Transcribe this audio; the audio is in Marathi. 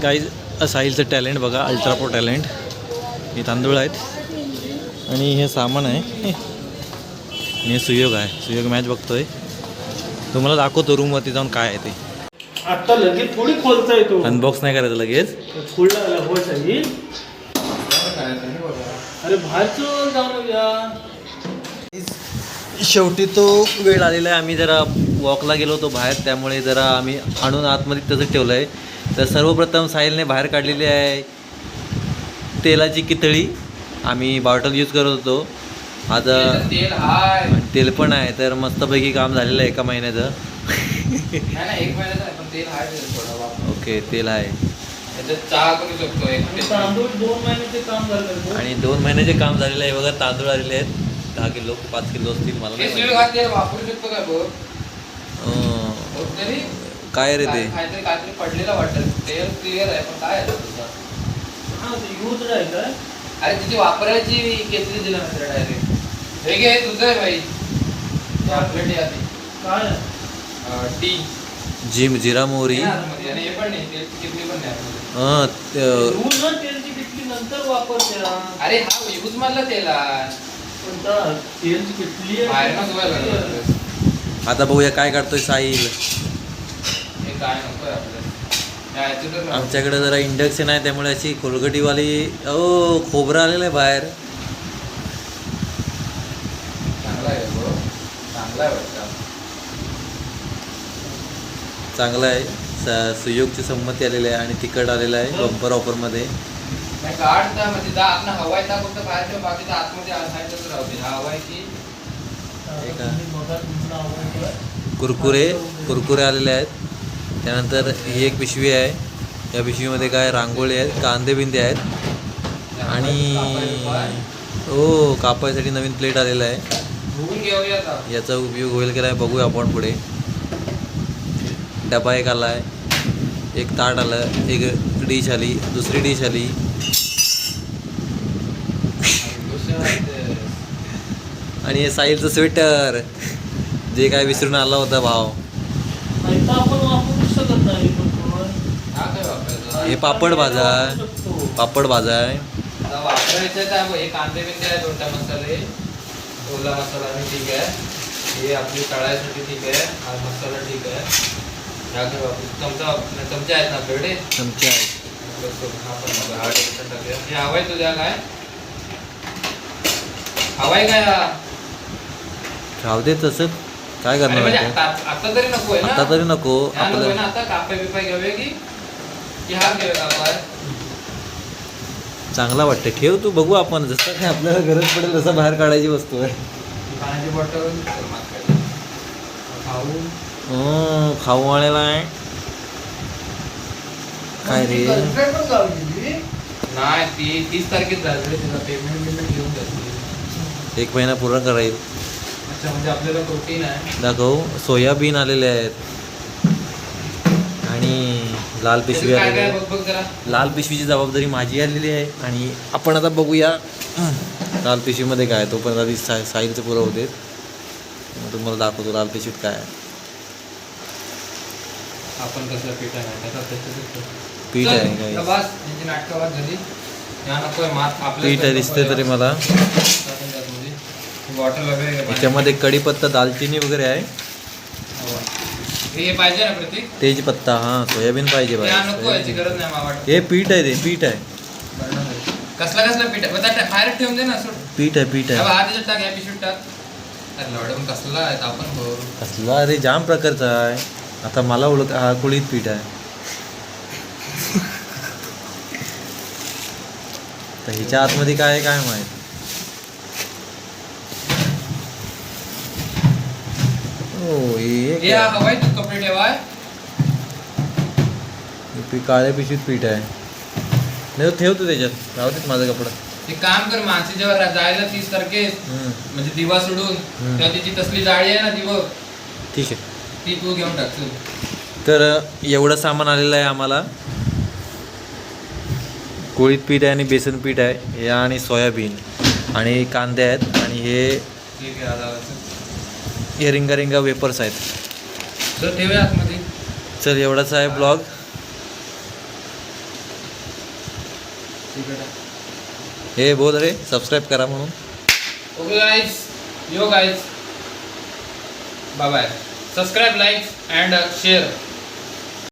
गाईज साहिलचं टॅलेंट बघा, अल्ट्रा प्रो टॅलेंट. हे तांदूळ आहेत आणि हे सामान आहे. हे सुयोग आहे, सुयोग मॅच बघतोय. तुम्हाला दाखवतो रूमवरती जाऊन काय आहे ते. आता लगेच थोडी खोलता येतो, अनबॉक्स नाही करायचं लगेच. खोलला हो साहिल. अरे बाहेरचं जाऊन या. शेवटी तो वेळ आलेला आहे. आम्ही जरा वॉकला गेलो होतो बाहेर, त्यामुळे जरा आम्ही आणून आतमध्ये तसं ठेवलं आहे. तर सर्वप्रथम साहिलने बाहेर काढलेली आहे तेलाची कितळी. आम्ही बॉटल यूज करत होतो. आता तेल पण आहे, तर मस्तपैकी काम झालेलं आहे 1 महिन्याचं. ओके, तेल आहे आणि 2 महिन्याचे काम झालेलं आहे. बघा तांदूळ आलेले आहेत 10 किलो 5 किलो असतील मला वापरू शकतो काय रे ते काहीतरी पडलेला वाटत. तेल क्लिअर आहे पण काय अरे तिची वापरायची केसरी दिला मित्र डायरेक्ट. हे घे तुझं आहे भाई. चॉकलेट आधी काय टी जिम जिरा मोहरी. आणि हे पण नाही तेलची किटली पण नाही. तेलची किटली नंतर वापरते. अरे हा यूज मधला तेल आहे. तेलची किटली आता बघूया काय काढतोय साहिल. हे काय नको आपल्याला. आमच्याकडे जरा इंडक्शन आहे, त्यामुळे अशी खोलगटीवाली खोबरं आलेलं आहे बाहेर. चांगला आहे चांगला आहे वाटतं. चांगला आहे. सुयोगची संमती आलेली आहे आणि तिखट आलेलं आहे बंपर ऑफरमध्ये. नाही काढता म्हणजे आपण हवाय ता फक्त बाहेर ठेव, बाकीचा आतमध्ये आणायचं राहते. हा हवाय की कुरकुरे आलेले आहेत. त्यानंतर ही एक पिशवी आहे. या पिशवीमध्ये काय रांगोळी आहेत, कांदे बिंदे आहेत आणि कापायसाठी नवीन प्लेट आलेला आहे. याचा उपयोग होईल की नाही बघूया आपण पुढे. डबा एक आला आहे, एक ताट आलं, एक डिश आली, दुसरी डिश आली आणि हे साहिलचं स्वेटर जे काय विसरून आला होता भाव. हे पापड भाजा आहे. वापरायचं तर हे कांदे बिंदे आहे, 2 मसाले, ओला मसाला आणि ठीक आहे. हे आपली तळायसाठी ठीक आहे. हा मसाला ठीक आहे. चमचे आहेत ना आपल्याकडे. चमचे आहेत. हे हवाय तुझ्या काय हवाय काय राहू दे तसं. काय करणार म्हणजे आता तरी नको आहे ना. आता तरी नको आपल्याला. आता कापाय बिपाय घेऊया की हा घेऊया कापाय. चांगला वाटतं. ठेव तू, बघू आपण जसं काय आपल्याला गरज पडेल तसं बाहेर काढायची वस्तू आहे. पाण्याची बॉटल खाऊ आलेला आहे काय रे. नाही ती 30 तारखेत झाली. तिला पेमेंट घेऊन जाते. 1 महिना पूर्ण करायला. अच्छा म्हणजे आपल्याला प्रोटीन आहे. दाखव. सोयाबीन आलेले आहेत आणि लाल पिशवी आलेली आहे. लाल पिशवीची जबाबदारी माझी आलेली आहे आणि आपण आता बघूया लाल पिशवीमध्ये काय. तो पण आधी साहिलचं पुरं होते. तुम्हाला दाखवतो लाल पिशवीत काय आहे. आपण कसं पीठ आहे पीठ आहे काय. पीठ आहे दिसते तरी मला. याच्यामध्ये कढीपत्ता, दालचिनी वगैरे आहे. हे पाहिजे ना प्रतीक. तेजपत्ता. सोयाबीन पाहिजे गरज नाही. हे पीठ आहे, ते पीठ आहे. कसला पीठ आहे बाहेर ठेवून दे ना. पीठ आहे त्याच्यात टाक. या पिशवीत टाक. अरे लवडं कसला आहे आपण कसला. अरे जाम प्रकारचा आहे. आता मला हा कुळीत पीठ आहे. तर ह्याच्या आतमध्ये काय आहे काय माहित. हवाय तू कपडे ठेवाय. काळ्या पिशवीत पीठ आहे. नाही ठेवतो त्याच्यात. राहू देत माझा कपडा. एक काम कर, माणसे जेव्हा जायला 30 तारखेस म्हणजे दिवा सोडून तेव्हा तिची तसली जाळी आहे ना दिवं. ठीक आहे, ती तू घेऊन टाकशील. तर एवढं सामान आलेलं आहे आम्हाला. कोळीत पीठ आहे आणि बेसन पीठ आहे हे आणि सोयाबीन आणि कांदे आहेत आणि हे रिंगा वेपर्स आहेत. तर ठेवूया आतमध्ये. चल एवढाच आहे ब्लॉग. हे बोल रे सबस्क्राईब करा म्हणून. Okay guys, yo guys, bye bye. Subscribe, like and share.